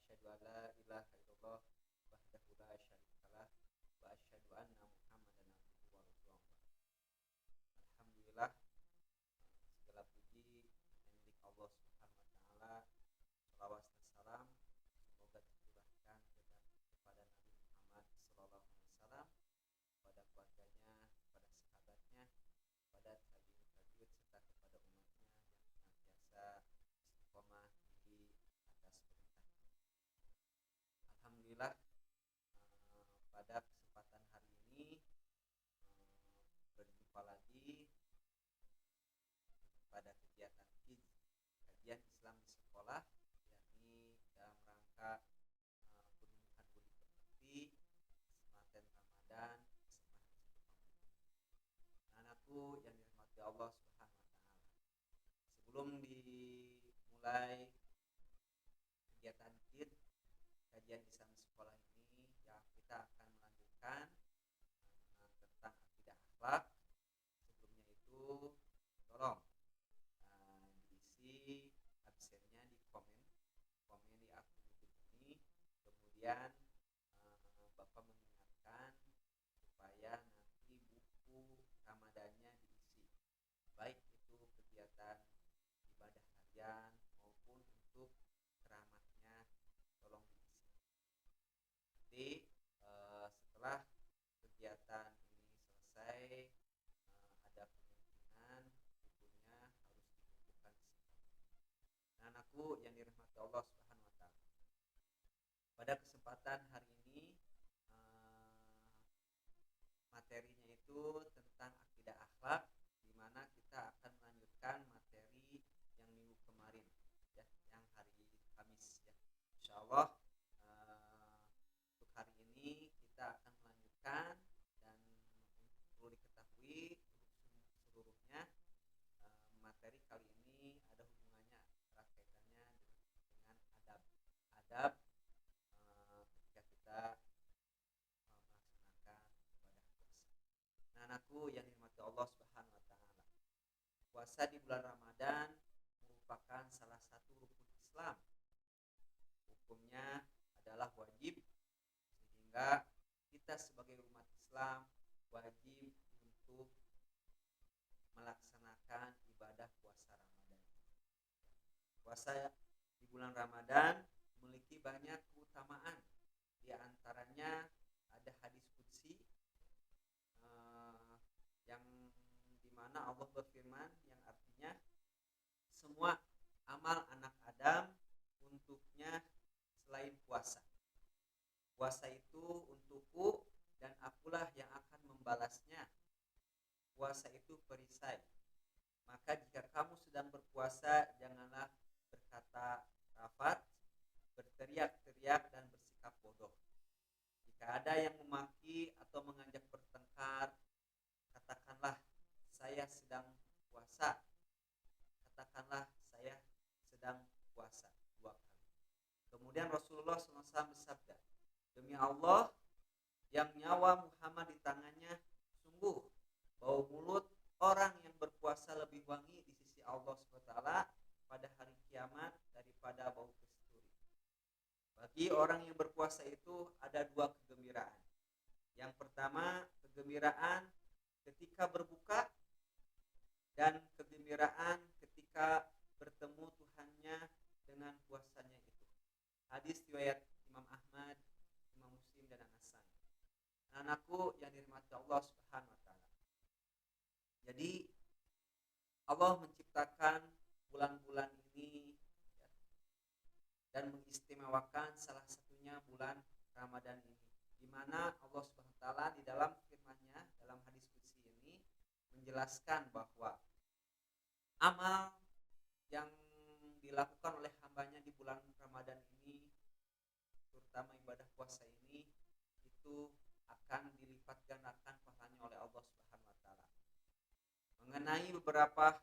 asyhadu an la ilaha illallah wahdahu la syarikalah wa asyhadu anna Muhammadan abduhu wa rasuluh. Alhamdulillah, segala puji hanya milik Allah Subhanahu wa taala. Shalawat dan salam semoga tercurahkan kepada Nabi Muhammad sallallahu alaihi wasallam, kepada keluarganya, kepada sahabatnya, kepada tabi'in tabi'ut serta kepada umatnya yang senantiasa istiqomah di atas perintah. Alhamdulillah, pada kesempatan hari ini berjumpa lagi pada kegiatan KIZ, kajian Islam di sekolah, yakni dalam rangka penumbuhan budi pekerti sematen Ramadan anakku yang dirahmati Allah Subhanahu wa taala. Sebelum dimulai kegiatan KID, kajian Islam di sekolah ini, ya kita akan melanjutkan tentang akidah akhlak. Sebelumnya itu tolong diisi absennya di komen di akun YouTube ini. Kemudian Bapak mengingatkan supaya nanti buku Ramadannya diisi, baik itu kegiatan ibadah harian maupun untuk ceramahnya, tolong diisi. Nanti setelah kegiatan ini selesai, ada kemungkinan bukunya harus dikumpulkan secepatnya. Anakku yang dirahmati Allah Subhanahu wa taala. Pada kesempatan hari ini materinya itu tentang akidah akhlak, di mana kita akan melanjutkan materi yang minggu kemarin, ya, yang hari Kamis, ya. Insyaallah untuk hari ini kita akan melanjutkan, dan perlu diketahui untuk seluruhnya materi kali ini ada hubungannya, erat kaitannya dengan adab ketika kita melaksanakan ibadah puasa. Nah, anakku yang dirahmati Allah Subhanahu wa taala, puasa di bulan Ramadan merupakan salah satu rukun Islam. Hukumnya adalah wajib, sehingga kita sebagai umat Islam wajib untuk melaksanakan ibadah puasa Ramadan. Puasa di bulan Ramadan memiliki banyak keutamaan. Di antaranya ada hadis qudsi yang dimana Allah berfirman, yang artinya semua amal anak Adam untuknya selain puasa. Puasa itu untukku dan akulah yang akan membalasnya. Puasa itu perisai. Maka jika kamu sedang berpuasa, janganlah berkata rafat, berteriak-teriak, dan bersikap bodoh. Jika ada yang memaki atau mengajak bertengkar, katakanlah saya sedang puasa. Katakanlah saya sedang puasa 2 kali. Kemudian Rasulullah SAW bersabda, demi Allah yang nyawa Muhammad di tangannya, sungguh bau mulut orang yang berpuasa lebih wangi di sisi Allah SWT pada hari kiamat daripada bau kasturi. Bagi orang yang berpuasa itu ada 2 kegembiraan. Yang pertama, kegembiraan ketika berbuka, dan kegembiraan ketika bertemu Tuhannya dengan puasanya itu. Hadis riwayat Imam Ahmad, Imam Muslim, dan An-Nasai. Anakku yang dirahmati Allah Subhanahu wa taala. Jadi Allah menciptakan bulan-bulan ini, ya, dan mengistimewakan salah satunya bulan Ramadan ini, di mana Allah Subhanahu wa taala di dalam firman-Nya dalam hadis qudsi ini menjelaskan bahwa amal yang dilakukan oleh hambanya di bulan Ramadan ini, terutama ibadah puasa ini, itu akan dilipat gandakan pahalanya oleh Allah Subhanahu wa taala. Mengenai beberapa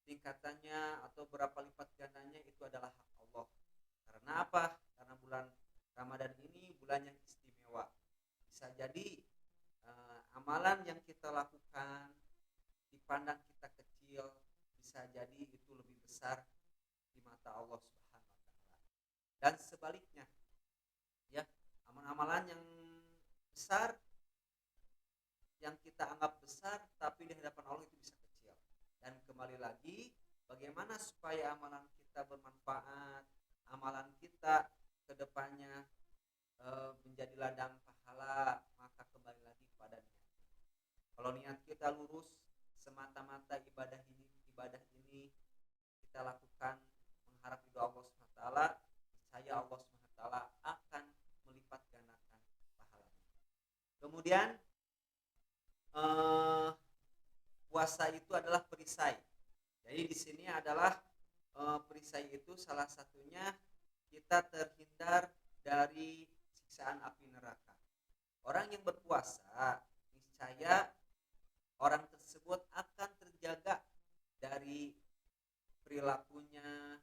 tingkatannya atau berapa lipat gandanya, itu adalah hak Allah. Karena apa? Karena bulan Ramadan ini bulan yang istimewa. Bisa jadi amalan yang kita lakukan dipandang kita kecil, bisa jadi itu lebih besar di mata Allah Subhanahu wa taala. dan sebaliknya, ya, amalan-amalan yang besar, yang kita anggap besar tapi di hadapan Allah itu bisa kecil. Dan kembali lagi, bagaimana supaya amalan kita bermanfaat, amalan kita kedepannya menjadi ladang pahala, maka kembali lagi kepada niat. Kalau niat kita lurus, semata-mata ibadah ini kita lakukan mengharap ridho Allah SWT, niscaya Allah SWT akan melipat gandakan pahalanya. Kemudian puasa itu adalah perisai. Jadi di sini adalah perisai itu salah satunya kita terhindar dari siksaan api neraka. Orang yang berpuasa niscaya orang tersebut akan terjaga dari perilakunya,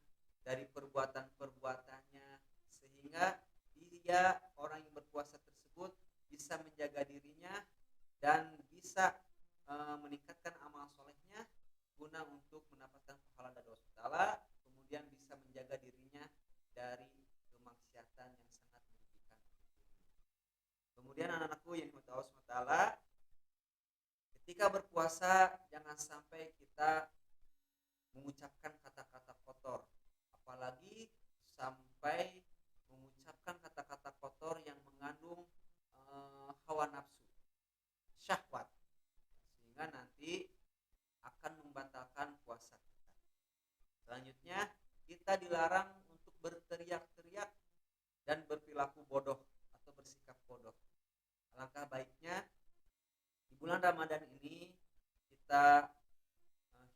dari perbuatan-perbuatannya, sehingga dia, orang yang berpuasa tersebut, bisa menjaga dirinya dan bisa meningkatkan amal solehnya guna untuk mendapatkan pahala dari Allah Taala, kemudian bisa menjaga dirinya dari kemaksiatan yang sangat merugikan. Kemudian anak-anakku yang dimiliki Allah Taala, ketika berpuasa jangan sampai kita mengucapkan kata-kata kotor, apalagi sampai mengucapkan kata-kata kotor yang mengandung hawa nafsu, syahwat, sehingga nanti akan membatalkan puasa kita. Selanjutnya, kita dilarang untuk berteriak-teriak dan berperilaku bodoh atau bersikap bodoh. Alangkah baiknya di bulan Ramadan ini kita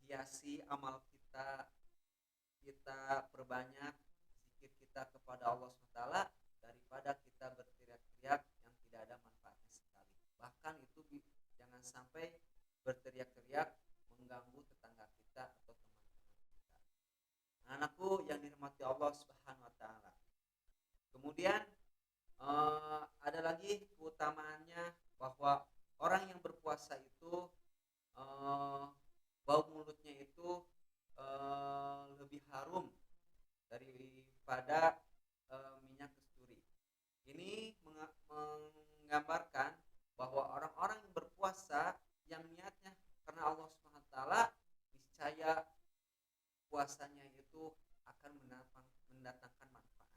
hiasi amal kita, kita perbanyak zikir kita kepada Allah SWT daripada kita berteriak-teriak yang tidak ada manfaatnya sekali. Bahkan itu jangan sampai berteriak-teriak mengganggu tetangga kita atau teman-teman kita. Anakku yang dirahmati Allah Subhanahu wa taala. Kemudian ada lagi keutamaannya bahwa orang yang berpuasa itu bau mulutnya itu lebih harum daripada minyak kasturi. Ini menggambarkan bahwa orang-orang yang berpuasa yang niatnya karena Allah SWT, niscaya puasanya itu akan mendatangkan manfaat.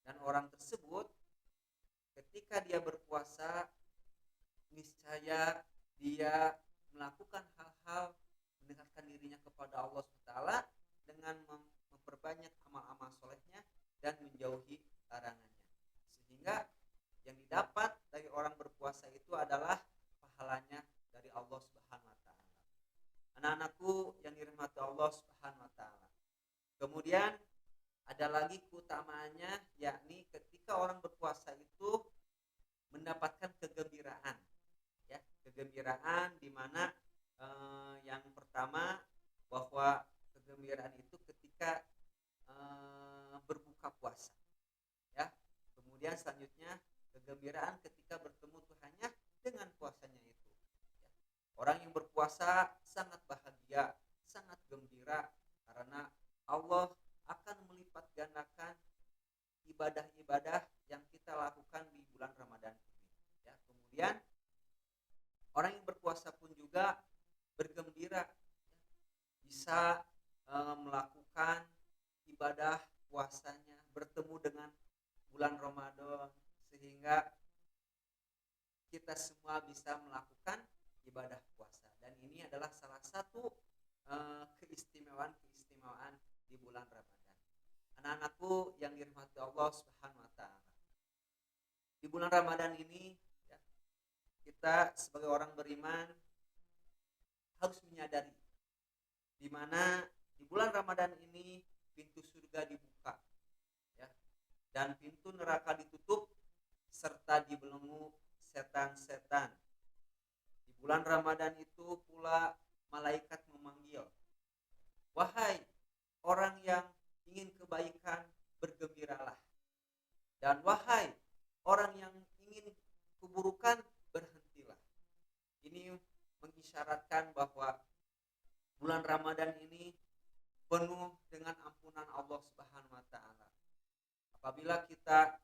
Dan orang tersebut ketika dia berpuasa, niscaya dia melakukan hal-hal mendekatkan dirinya kepada Allah SWT dengan memperbanyak amal-amal solehnya dan menjauhi larangannya, sehingga yang didapat dari orang berpuasa itu adalah pahalanya dari Allah Subhanahu wa taala. Anak-anakku yang dirahmati Allah Subhanahu wa taala. Kemudian ada lagi keutamaannya, yakni ketika orang berpuasa itu mendapatkan kegembiraan, ya, kegembiraan di mana yang pertama bahwa kegembiraan itu ketika berbuka puasa, ya. Kemudian selanjutnya kegembiraan ketika bertemu Tuhannya dengan puasanya itu, ya. Orang yang berpuasa sangat bahagia, sangat gembira karena Allah akan melipat gandakan ibadah-ibadah yang kita lakukan di bulan Ramadan ini, ya. Kemudian orang yang berpuasa pun juga bergembira, ya, bisa melakukan ibadah puasanya, bertemu dengan bulan Ramadan, sehingga kita semua bisa melakukan ibadah puasa. Dan ini adalah salah satu keistimewaan di bulan Ramadan. Anak-anakku yang dirahmati Allah Subhanahu wa taala. Di bulan Ramadan ini, ya, kita sebagai orang beriman harus menyadari di mana di bulan Ramadan ini pintu surga dibuka, ya, dan pintu neraka ditutup serta dibelenggu setan-setan. Di bulan Ramadan itu pula malaikat memanggil, wahai orang yang ingin kebaikan, bergembiralah, dan wahai orang yang ingin keburukan, berhentilah. Ini mengisyaratkan bahwa bulan Ramadan ini penuh dengan ampunan Allah Subhanahu wa taala. Apabila kita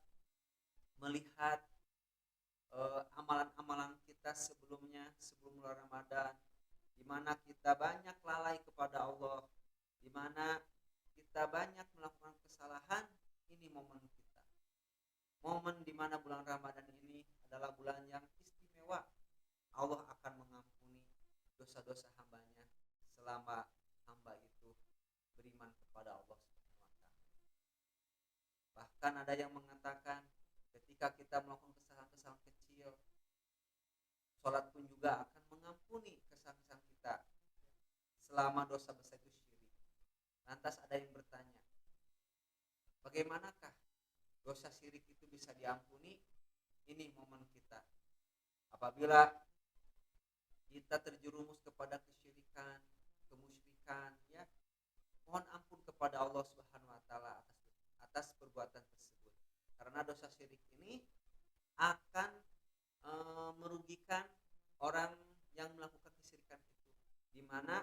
melihat amalan-amalan kita sebelumnya, sebelum bulan Ramadan, di mana kita banyak lalai kepada Allah, di mana kita banyak melakukan kesalahan, ini momen kita. Momen di mana bulan Ramadan ini adalah bulan yang istimewa. Allah akan mengampuni dosa-dosa hambanya selama hamba itu beriman kepada Allah Subhanahu wa taala. Bahkan ada yang mengatakan ketika kita melakukan kesalahan-kesalahan kecil, sholat pun juga akan mengampuni kesalahan-kesalahan kita selama dosa besar itu syirik. Lantas ada yang bertanya, bagaimanakah dosa syirik itu bisa diampuni? Ini momen kita. Apabila kita terjerumus kepada kesyirikan, kemusyrikan, ya, mohon ampun kepada Allah Subhanahu wa taala atas perbuatan tersebut. Karena dosa syirik ini akan merugikan orang yang melakukan kesyirikan itu, di mana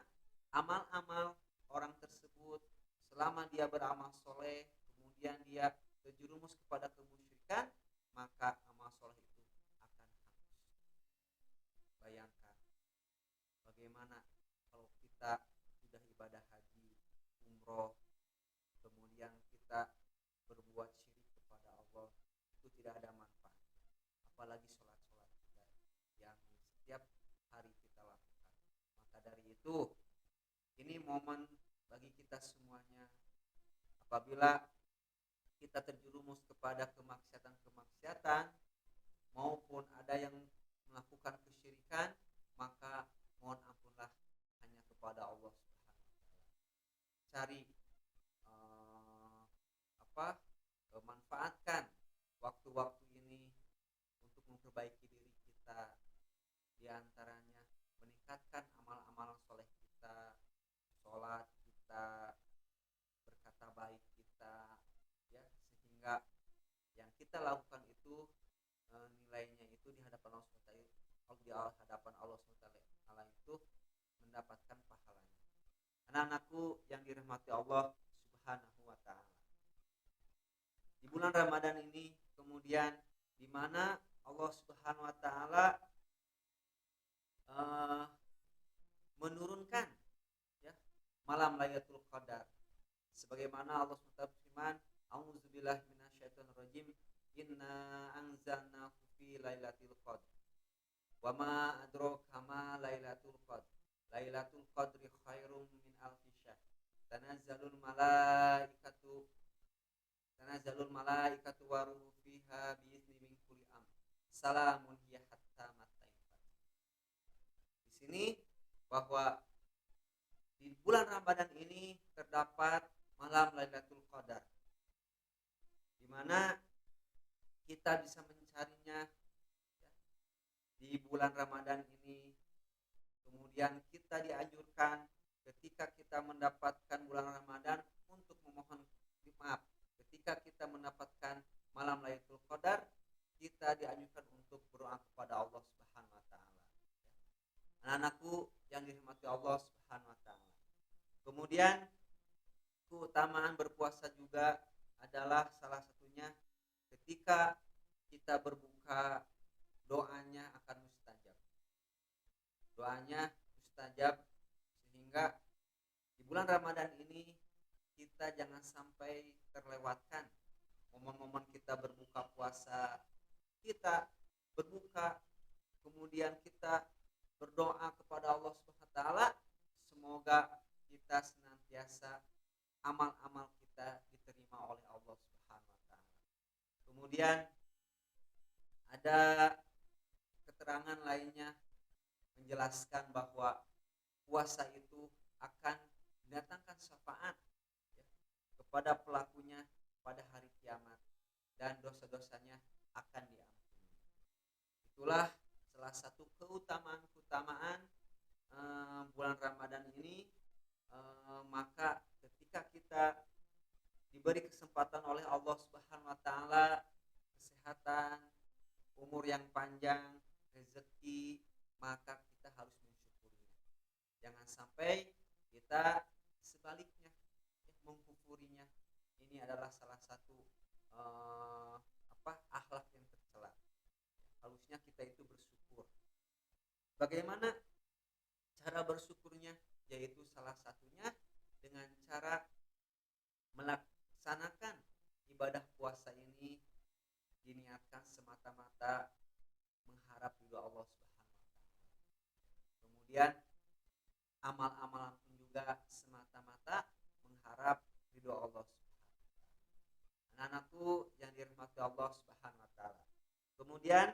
amal-amal orang tersebut selama dia beramal soleh kemudian dia terjerumus kepada kemusyrikan, maka amal soleh itu akan hangus. Bayangkan bagaimana kalau kita sudah ibadah haji, umroh, kemudian kita berbuat syirik kepada Allah, itu tidak ada manfaat. Apalagi sholat-sholat kita yang setiap hari kita lakukan. Maka dari itu, ini momen bagi kita semuanya. Apabila kita terjerumus kepada kemaksiatan maupun ada yang melakukan kesyirikan, maka mohon ampunlah hanya kepada Allah Subhanahu wa taala. Cari manfaatkan waktu-waktu ini untuk memperbaiki diri kita, di antaranya meningkatkan amal-amal soleh kita, sholat kita, berkata baik kita, ya, sehingga yang kita lakukan itu nilainya itu di hadapan Allah SWT, di hadapan Allah SWT itu mendapatkan pahalanya. Anak-anakku yang dirahmati Allah Subhanahu wa taala. Di bulan Ramadan ini kemudian di mana Allah Subhanahu wa taala menurunkan, ya, malam Lailatul Qadar. Sebagaimana Allah SWT berfirman, "A'udzubillahi minasyaitonirrajim. Inna anzalnahu fi lailatul qadr. Wa ma adraka ma lailatul qadr. Lailatul qadri khairum min alfi syahr. Tanazzalul malaikatu wa ruhu fiha bi'izni min kulli amr. Salamun hiya hatta matla'il fajr." Di sini bahwa di bulan Ramadan ini terdapat malam Lailatul Qadar, di mana kita bisa mencarinya, ya, di bulan Ramadan ini. Kemudian kita dianjurkan ketika kita mendapatkan bulan Ramadan untuk memohon maaf. Ketika kita mendapatkan malam Lailatul Qadar, kita dianjurkan untuk berdoa kepada Allah Subhanahu wa taala. Anak-anakku yang dirahmati Allah Subhanahu wa taala. Kemudian keutamaan berpuasa juga adalah salah satunya ketika kita berbuka, doanya akan mustajab. Doanya mustajab, sehingga di bulan Ramadan ini kita jangan sampai terlewatkan momen-momen kita berbuka puasa. Kita berbuka, kemudian kita berdoa kepada Allah Subhanahu wa taala, semoga kita senantiasa amal-amal kita diterima oleh Allah Subhanahu wa taala. Kemudian ada keterangan lainnya menjelaskan bahwa puasa itu akan mendatangkan syafaat, ya, kepada pelakunya pada hari kiamat, dan dosa-dosanya akan diampuni. Itulah salah satu keutamaan bulan Ramadan ini. Maka ketika kita diberi kesempatan oleh Allah Subhanahu wa taala kesehatan, umur yang panjang, rezeki, maka kita harus mensyukurinya. Jangan sampai kita sebaliknya, ya, mengkufurinya. Ini adalah salah satu eh, akhlak yang tercela. Harusnya kita itu bersyukur. Bagaimana cara bersyukurnya? Yaitu salah satunya dengan cara melaksanakan ibadah puasa ini diniatkan semata-mata mengharap ridho Allah Subhanahu wa taala. Kemudian amal-amalan pun juga semata-mata mengharap ridho Allah Subhanahu wa taala. Anak-anakku yang dirahmati Allah Subhanahu wa taala. Kemudian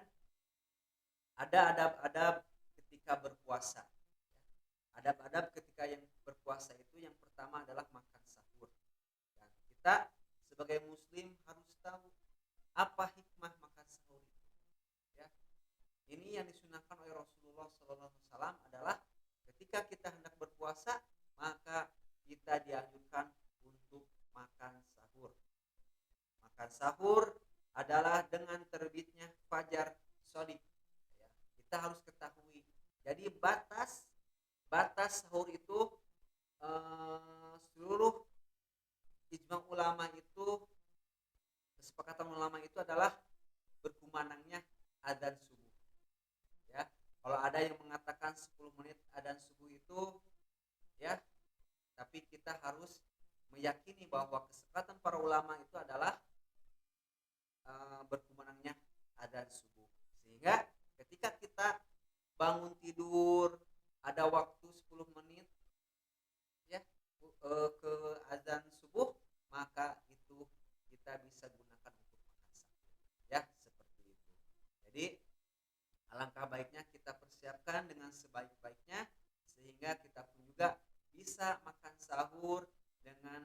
ada adab-adab ketika berpuasa. Adab-adab ketika yang berpuasa itu yang pertama adalah makan sahur. Dan kita sebagai muslim harus tahu apa hikmah makan sahur itu. Ya. Ini yang disunahkan oleh Rasulullah SAW adalah ketika kita hendak berpuasa maka kita dianjurkan untuk makan sahur. Makan sahur adalah dengan terbitnya fajar shadiq. Ya. Kita harus ketahui. Jadi batas sahur itu seluruh ijma ulama itu, kesepakatan ulama itu adalah berkumandangnya adzan subuh. Ya, kalau ada yang mengatakan 10 menit adzan subuh itu, ya, tapi kita harus meyakini bahwa kesepakatan para ulama itu adalah berkumandangnya adzan subuh. Sehingga ketika kita bangun tidur ada waktu 10 menit ya ke azan subuh, maka itu kita bisa gunakan untuk makan sahur. Ya, seperti itu. Jadi alangkah baiknya kita persiapkan dengan sebaik-baiknya sehingga kita pun juga bisa makan sahur dengan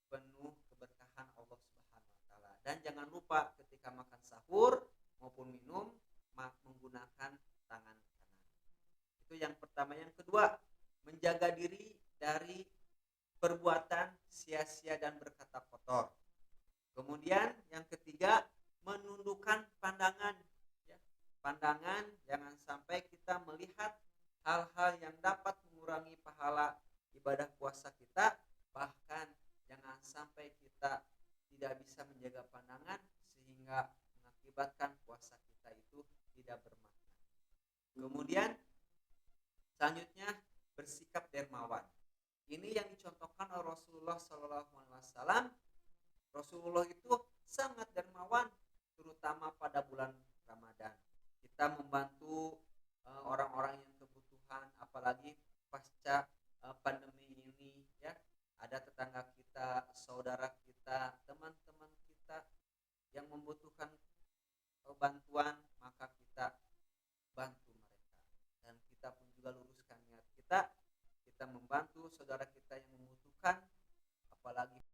penuh keberkahan Allah Subhanahu wa taala. Dan jangan lupa ketika makan sahur maupun minum menggunakan tangan kanan. Itu yang pertama. Yang kedua, menjaga diri dari perbuatan sia-sia dan berkata kotor. Kemudian yang ketiga, menundukkan pandangan. Ya, pandangan, jangan sampai kita melihat hal-hal yang dapat mengurangi pahala ibadah puasa kita. Bahkan jangan sampai kita tidak bisa menjaga pandangan sehingga mengakibatkan puasa kita itu tidak bermakna. Kemudian selanjutnya bersikap dermawan. Ini yang dicontohkan oleh Rasulullah SAW. Rasulullah itu sangat dermawan, terutama pada bulan Ramadan. Kita membantu orang-orang yang kebutuhan, apalagi pasca pandemi ini. Ya, ada tetangga kita, saudara kita, teman-teman kita yang membutuhkan bantuan, maka kita bantu mereka. Dan kita pun juga luruskan niat kita membantu saudara kita yang membutuhkan, apalagi